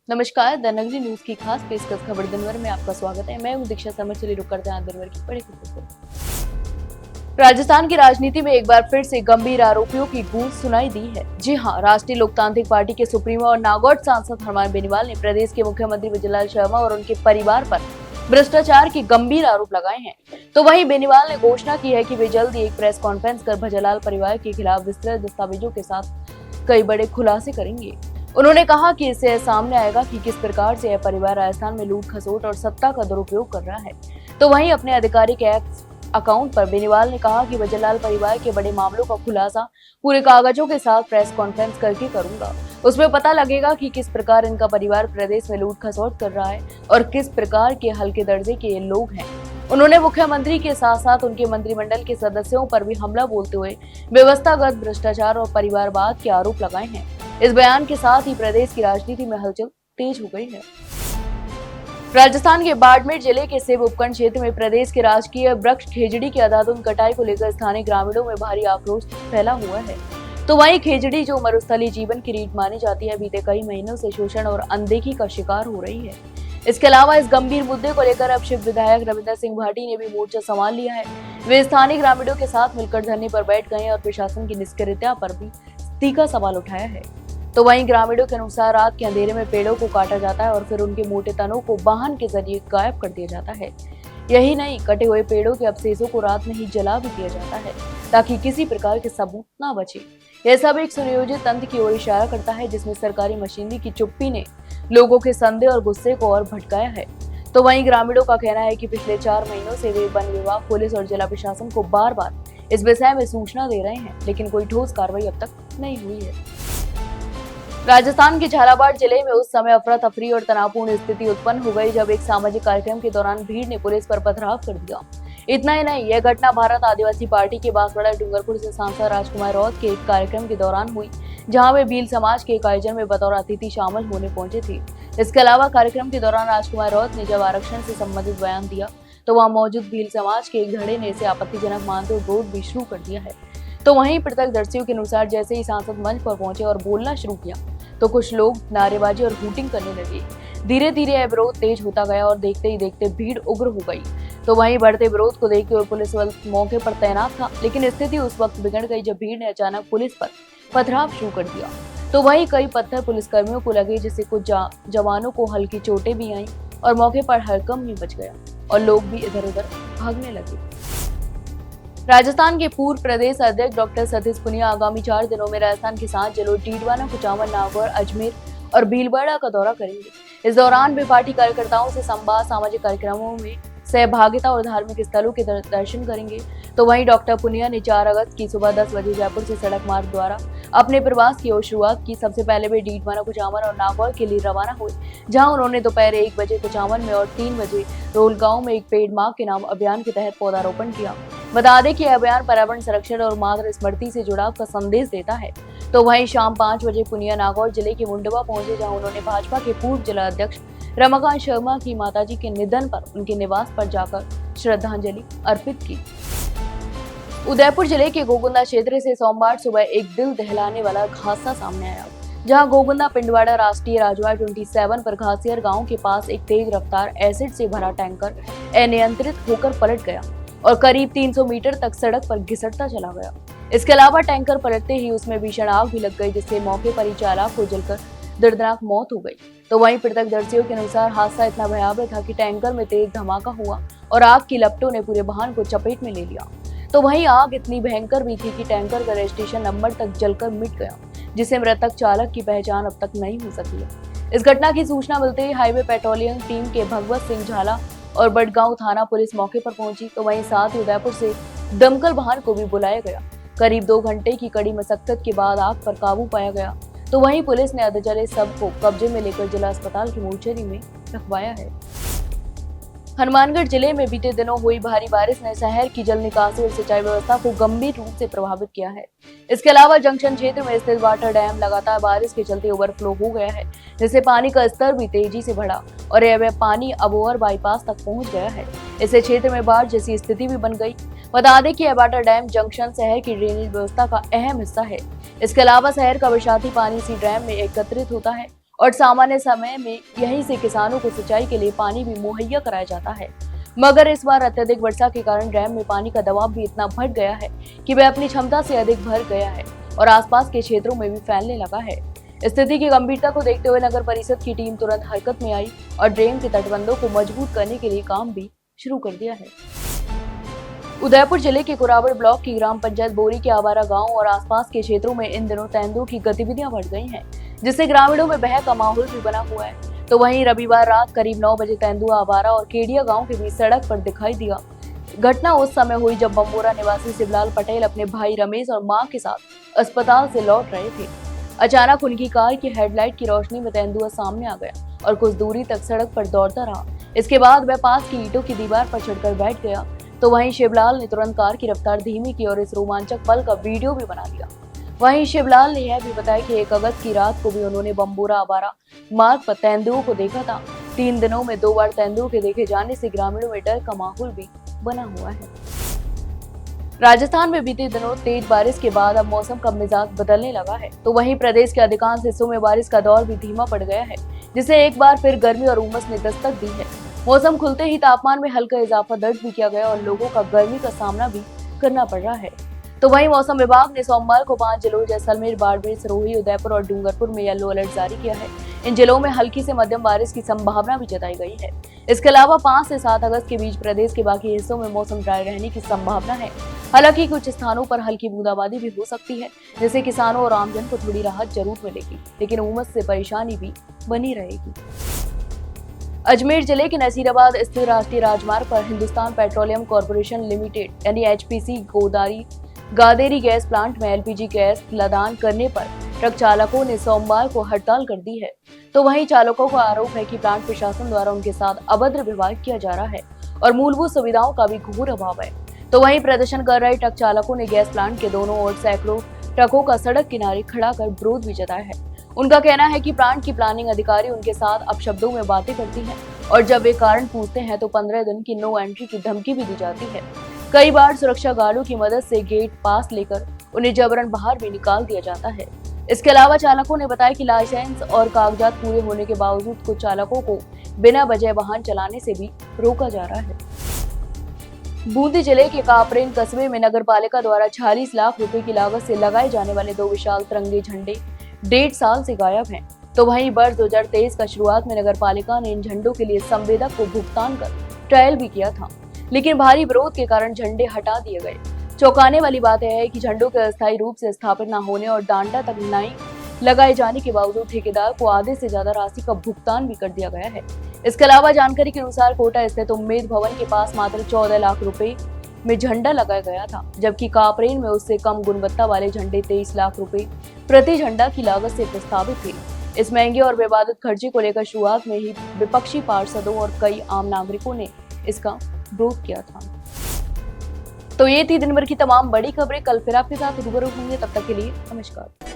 नमस्कार, द नगरी न्यूज की खास पेशकश खबर दिनभर में आपका स्वागत है। मैं हूं दीक्षा समर। चलिए रुक करते हैं दिनभर की बड़ी खबर को। राजस्थान की राजनीति में एक बार फिर से गंभीर आरोपों की गूंज सुनाई दी है। जी हां, राष्ट्रीय लोकतांत्रिक पार्टी के सुप्रीमो और नागौर सांसद हनुमान बेनीवाल ने प्रदेश के मुख्यमंत्री विजयलाल शर्मा और उनके परिवार पर भ्रष्टाचार के गंभीर आरोप लगाए हैं। तो वहीं बेनीवाल ने घोषणा की है कि वे जल्द ही एक प्रेस कॉन्फ्रेंस कर भजलाल परिवार के खिलाफ विस्तृत दस्तावेजों के साथ कई बड़े खुलासे करेंगे। उन्होंने कहा कि इससे सामने आएगा कि किस प्रकार से यह परिवार राजस्थान में लूट खसोट और सत्ता का दुरुपयोग कर रहा है। तो वहीं अपने आधिकारिक एक्स अकाउंट पर बेनीवाल ने कहा कि भजलाल परिवार के बड़े मामलों का खुलासा पूरे कागजों के साथ प्रेस कॉन्फ्रेंस करके करूंगा। उसमें पता लगेगा कि किस प्रकार इनका परिवार प्रदेश में लूट खसोट कर रहा है और किस प्रकार के हल्के दर्जे के ये लोग हैं। उन्होंने मुख्यमंत्री के साथ साथ उनके मंत्रिमंडल के सदस्यों पर भी हमला बोलते हुए व्यवस्थागत भ्रष्टाचार और परिवारवाद के आरोप लगाए हैं। इस बयान के साथ ही प्रदेश की राजनीति में हलचल तेज हो गई है। राजस्थान के बाड़मेर जिले के सेब उपखंड क्षेत्र में प्रदेश के राजकीय वृक्ष खेजड़ी की अंधाधुंध कटाई को लेकर स्थानीय ग्रामीणों में भारी आक्रोश फैला हुआ है। तो वहीं खेजड़ी जो मरुस्थलीय जीवन की रीत मानी जाती है, बीते कई महीनों से शोषण और अनदेखी का शिकार हो रही है। इसके अलावा इस गंभीर मुद्दे को लेकर अब शिव विधायक रविंदर सिंह भाटी ने भी मोर्चा संभाल लिया है। वे स्थानीय ग्रामीणों के साथ मिलकर धरने पर बैठ गए और प्रशासन की निष्क्रियता पर भी तीखा सवाल उठाया है। तो वहीं ग्रामीणों के अनुसार रात के अंधेरे में पेड़ों को काटा जाता है और फिर उनके मोटे तनों को वाहन के जरिए गायब कर दिया जाता है। यही नहीं, कटे हुए पेड़ों के अवशेषों को रात में ही जला भी दिया जाता है ताकि किसी प्रकार के सबूत न बचे। यह सब एक सुनियोजित तंत्र की ओर इशारा करता है जिसमें सरकारी मशीनरी की चुप्पी ने लोगों के संदेह और गुस्से को और भटकाया है। तो वहीं ग्रामीणों का कहना है कि पिछले 4 महीनों से वे वन विभाग, पुलिस और जिला प्रशासन को बार बार इस विषय में सूचना दे रहे हैं, लेकिन कोई ठोस कार्रवाई अब तक नहीं हुई है। राजस्थान के झालावाड़ जिले में उस समय अफरा तफरी और तनावपूर्ण स्थिति उत्पन्न हो गई जब एक सामाजिक कार्यक्रम के दौरान भीड़ ने पुलिस पर पथराव कर दिया। इतना ही नहीं, यह घटना भारत आदिवासी पार्टी के बांसवाड़ा डूंगरपुर से सांसद राजकुमार रौत के एक कार्यक्रम के दौरान हुई, जहां वे भील समाज के एक आयोजन में बतौर अतिथि शामिल होने पहुंचे थे। इसके अलावा कार्यक्रम के दौरान राजकुमार रौत ने जब आरक्षण से संबंधित बयान दिया तो वहां मौजूद भील समाज के एक धड़े ने इसे आपत्तिजनक मानते हुए विरोध भी शुरू कर दिया है। तो वहीं प्रत्यक्षदर्शियों के अनुसार जैसे ही सांसद मंच पर पहुंचे और बोलना शुरू किया तो कुछ लोग नारेबाजी और हूटिंग करने लगे। धीरे धीरे यह विरोध तेज होता गया और देखते ही देखते भीड़ उग्र हो गई। तो वहीं बढ़ते विरोध को देखते हुए पुलिस बल मौके पर तैनात था, लेकिन स्थिति उस वक्त बिगड़ गई जब भीड़ ने अचानक पुलिस पर पथराव शुरू कर दिया। तो वहीं कई पत्थर पुलिसकर्मियों को लगे, जिससे कुछ जवानों को हल्की चोटें भी आईं और मौके पर हड़कंप भी मच गया और लोग भी इधर उधर भागने लगे। राजस्थान के पूर्व प्रदेश अध्यक्ष डॉक्टर सतीश पुनिया आगामी 4 दिनों में राजस्थान के 7 जिलों डीडवाना, कुचामन, नागौर, अजमेर और भीलवाड़ा का दौरा करेंगे। इस दौरान वे पार्टी कार्यकर्ताओं से संवाद, सामाजिक कार्यक्रमों में सहभागिता और धार्मिक स्थलों के दर्शन करेंगे। तो वहीं डॉक्टर पुनिया ने 4 अगस्त की सुबह 10 बजे जयपुर से सड़क मार्ग द्वारा अपने प्रवास की ओर शुरुआत की। सबसे पहले वे डीडवाना, कुचामन और नागौर के लिए रवाना हुए, जहां उन्होंने दोपहर 1 बजे कुचामन में और 3 बजे रोलगांव में एक पेड़ मां के नाम अभियान के तहत पौधारोपण किया। बता दें कि यह अभियान पर्यावरण संरक्षण और मातृ स्मृति से जुड़ाव का संदेश देता है। तो वहीं शाम 5 बजे पुनिया नागौर जिले के मुंडवा पहुंचे, जहां उन्होंने भाजपा के पूर्व जिला अध्यक्ष रमाकांत शर्मा की माताजी के निधन पर उनके निवास पर जाकर श्रद्धांजलि अर्पित की। उदयपुर जिले के गोगुंदा क्षेत्र से सोमवार सुबह एक दिल दहलाने वाला हादसा सामने आया, जहां गोगुंदा पिंडवाड़ा राष्ट्रीय राजमार्ग 27 पर घासियर गांव के पास एक तेज रफ्तार एसिड से भरा टैंकर अनियंत्रित होकर पलट गया और करीब 300 मीटर तक सड़क पर घिसटता चला गया। इसके अलावा टैंकर पलटते ही उसमें भीषण आग भी लग गई, जिससे मौके पर ही चालक को जलकर दर्दनाक मौत हो गई। तो वहीं प्रत्यक्षदर्शियों के अनुसार हादसा इतना भयावह था कि टैंकर में तेज धमाका हुआ और आग की लपटों ने पूरे वाहन को चपेट में ले लिया। तो वहीं आग इतनी भयंकर भी थी कि टैंकर का रजिस्ट्रेशन नंबर तक जलकर मिट गया, जिससे मृतक चालक की पहचान अब तक नहीं हो सकी है। इस घटना की सूचना मिलते ही हाईवे पेट्रोलिंग टीम के भगवत सिंह झाला और बड़गांव थाना पुलिस मौके पर पहुंची। तो वहीं साथ ही उदयपुर से दमकल वाहन को भी बुलाया गया। करीब 2 घंटे की कड़ी मशक्कत के बाद आग पर काबू पाया गया। तो वहीं पुलिस ने अधजले शव को कब्जे में लेकर जिला अस्पताल की मोर्चरी में रखवाया है। हनुमानगढ़ जिले में बीते दिनों हुई भारी बारिश ने शहर की जल निकासी और सिंचाई व्यवस्था को गंभीर रूप से प्रभावित किया है। इसके अलावा जंक्शन क्षेत्र में स्थित वाटर डैम लगातार बारिश के चलते ओवरफ्लो हो गया है, जिससे पानी का स्तर भी तेजी से बढ़ा और यह पानी अब ओवर बाईपास तक पहुंच गया है। इससे क्षेत्र में बाढ़ जैसी स्थिति भी बन गई। बता दें कि यह वाटर डैम जंक्शन शहर की ड्रेनेज व्यवस्था का अहम हिस्सा है। इसके अलावा शहर का बरसाती पानी इसी डैम में एकत्रित होता है और सामान्य समय में यहीं से किसानों को सिंचाई के लिए पानी भी मुहैया कराया जाता है। मगर इस बार अत्यधिक वर्षा के कारण डैम में पानी का दबाव भी इतना बढ़ गया है कि वह अपनी क्षमता से अधिक भर गया है और आसपास के क्षेत्रों में भी फैलने लगा है। स्थिति की गंभीरता को देखते हुए नगर परिषद की टीम तुरंत हरकत में आई और डैम के तटबंधों को मजबूत करने के लिए काम भी शुरू कर दिया है। उदयपुर जिले के कुराबड़ ब्लॉक की ग्राम पंचायत बोरी के आवारा गांव और आसपास के क्षेत्रों में इन दिनों तेंदुओं की गतिविधियां बढ़ गई हैं, जिससे ग्रामीणों में भय का माहौल भी बना हुआ है। तो वहीं रविवार रात करीब 9 बजे तेंदुआ आवारा और केडिया गांव के बीच सड़क पर दिखाई दिया। घटना उस समय हुई जब बम्बोरा निवासी शिवलाल पटेल अपने भाई रमेश और मां के साथ अस्पताल से लौट रहे थे। अचानक उनकी कार की हेडलाइट की रोशनी में तेंदुआ सामने आ गया और कुछ दूरी तक सड़क पर दौड़ता रहा। इसके बाद वह पास की ईंटों की दीवार पर चढ़कर बैठ गया। तो वहीं शिवलाल ने तुरंत कार की रफ्तार धीमी की और इस रोमांचक पल का वीडियो भी बना लिया। वहीं शिवलाल ने यह भी बताया कि 1 अगस्त की रात को भी उन्होंने बम्बोरा आवारा मार्ग पर तेंदुओं को देखा था। 3 दिनों में 2 बार तेंदुओं के देखे जाने से ग्रामीणों में डर का माहौल भी बना हुआ है। राजस्थान में बीते दिनों तेज बारिश के बाद अब मौसम का मिजाज बदलने लगा है। तो वहीं प्रदेश के अधिकांश हिस्सों में बारिश का दौर भी धीमा पड़ गया है, जिससे एक बार फिर गर्मी और उमस ने दस्तक दी है। मौसम खुलते ही तापमान में हल्का इजाफा दर्ज भी किया गया और लोगों का गर्मी का सामना भी करना पड़ रहा है। तो वहीं मौसम विभाग ने सोमवार को 5 जिलों जैसलमेर, बाड़मेर, सिरोही, उदयपुर और डूंगरपुर में येलो अलर्ट जारी किया है। इन जिलों में हल्की से मध्यम बारिश की संभावना भी जताई गई है। इसके अलावा 5 से 7 अगस्त के बीच प्रदेश के बाकी हिस्सों में मौसम ड्राई रहने की संभावना है। हालांकि कुछ स्थानों पर हल्की बूंदाबांदी भी हो सकती है, जिससे किसानों और आमजन को थोड़ी राहत जरूर मिलेगी, लेकिन उमस से परेशानी भी बनी रहेगी। अजमेर जिले के नसीराबाद स्थित राष्ट्रीय राजमार्ग पर हिंदुस्तान पेट्रोलियम कॉर्पोरेशन लिमिटेड यानी एचपीसी गादेरी गैस प्लांट में एलपीजी गैस लदान करने पर ट्रक चालकों ने सोमवार को हड़ताल कर दी है। तो वहीं चालकों का आरोप है कि प्लांट प्रशासन द्वारा उनके साथ अभद्र व्यवहार किया जा रहा है और मूलभूत सुविधाओं का भी घोर अभाव है। तो वहीं प्रदर्शन कर रहे ट्रक चालकों ने गैस प्लांट के दोनों ओर सैकड़ों ट्रकों का सड़क किनारे खड़ा कर विरोध भी जताया है। उनका कहना है कि प्लांट की प्लानिंग अधिकारी उनके साथ अपशब्दों में बातें करती हैं और जब वे कारण पूछते हैं तो 15 दिन की नो एंट्री की धमकी भी दी जाती है। कई बार सुरक्षा गार्डों की मदद से गेट पास लेकर उन्हें जबरन बाहर भी निकाल दिया जाता है। इसके अलावा चालकों ने बताया कि लाइसेंस और कागजात पूरे होने के बावजूद कुछ चालकों को बिना वजह वाहन चलाने से भी रोका जा रहा है। बूंदी जिले के कापरेन कस्बे में नगर पालिका द्वारा 46 लाख रुपए की लागत से लगाए जाने वाले 2 विशाल तिरंगे झंडे 1.5 साल से गायब हैं। तो वहीं वर्ष 2023 का शुरुआत में नगर पालिका ने इन झंडों के लिए संवेदक को भुगतान कर ट्रायल भी किया था, लेकिन भारी विरोध के कारण झंडे हटा दिए गए। चौंकाने वाली बात यह है कि झंडों के अस्थायी रूप से स्थापित न होने और डांडा तक नहीं लगाए जाने के बावजूद ठेकेदार को आधे से ज्यादा राशि का भुगतान भी कर दिया गया है। इसके अलावा जानकारी के अनुसार कोटा स्थित उम्मेद भवन के पास मात्र 14 लाख रुपए में झंडा लगाया गया था, जबकि कापरेन में उससे कम गुणवत्ता वाले झंडे 23 लाख रुपए प्रति झंडा की लागत से प्रस्तावित थे। इस महंगे और विवादित खर्चे को लेकर शुरुआत में ही विपक्षी पार्षदों और कई आम नागरिकों ने इसका विरोध किया था। तो ये थी दिन भर की तमाम बड़ी खबरें। कल फिर आपके साथ रूबरू होंगे, तब तक के लिए नमस्कार।